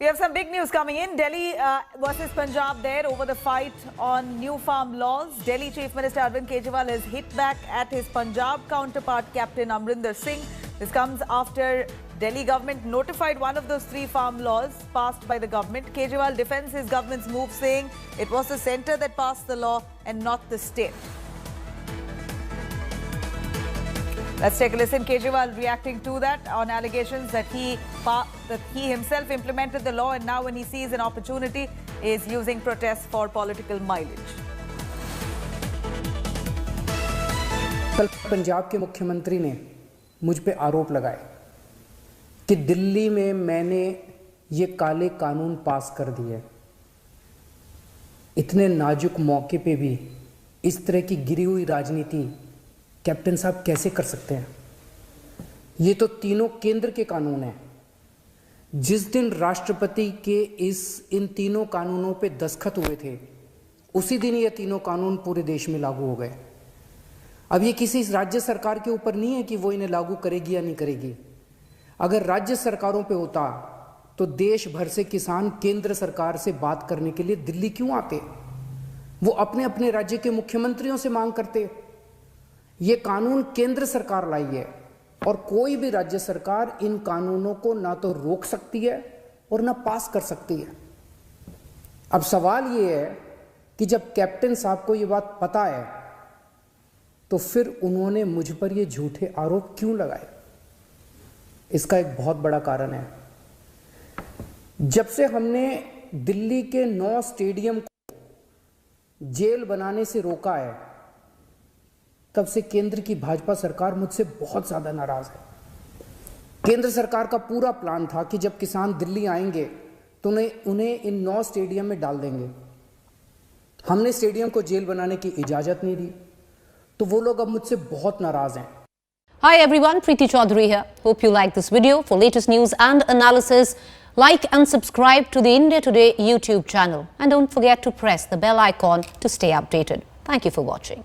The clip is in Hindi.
We have some big news coming in. Delhi versus Punjab there over the fight on new farm laws. Delhi Chief Minister Arvind Kejriwal has hit back at his Punjab counterpart Captain Amrinder Singh. This comes after Delhi government notified one of those 3 farm laws passed by the government. Kejriwal defends his government's move, saying it was the centre that passed the law and not the state. Let's take a listen. Kejriwal reacting to that on allegations that he himself implemented the law and now when he sees an opportunity is using protests for political mileage. कल पंजाब के मुख्यमंत्री ने मुझ पे आरोप लगाए कि दिल्ली में मैंने ये काले कानून पास कर दिए। इतने नाजुक मौके पे भी इस तरह की गिरी हुई राजनीति कैप्टन साहब कैसे कर सकते हैं? ये तो तीनों केंद्र के कानून हैं। जिस दिन राष्ट्रपति के इन तीनों कानूनों पे दस्तखत हुए थे उसी दिन ये तीनों कानून पूरे देश में लागू हो गए। अब ये किसी राज्य सरकार के ऊपर नहीं है कि वो इन्हें लागू करेगी या नहीं करेगी। अगर राज्य सरकारों पे होता तो देश भर से किसान केंद्र सरकार से बात करने के लिए दिल्ली क्यों आते? वो अपने अपने राज्य के मुख्यमंत्रियों से मांग करते। ये कानून केंद्र सरकार लाई है और कोई भी राज्य सरकार इन कानूनों को ना तो रोक सकती है और ना पास कर सकती है। अब सवाल ये है कि जब कैप्टन साहब को ये बात पता है तो फिर उन्होंने मुझ पर ये झूठे आरोप क्यों लगाए? इसका एक बहुत बड़ा कारण है। जब से हमने दिल्ली के 9 स्टेडियम को जेल बनाने से रोका है तब से केंद्र की भाजपा सरकार मुझसे बहुत ज्यादा नाराज है। केंद्र सरकार का पूरा प्लान था कि जब किसान दिल्ली आएंगे तो उन्हें इन 9 स्टेडियम में डाल देंगे। हमने स्टेडियम को जेल बनाने की इजाजत नहीं दी तो वो लोग अब मुझसे बहुत नाराज हैं। Hi everyone, Preeti Chaudhary here. Hope you like this video. For latest news and analysis, like and subscribe to the India Today YouTube channel. And don't forget to press the bell icon to stay updated. Thank you for watching.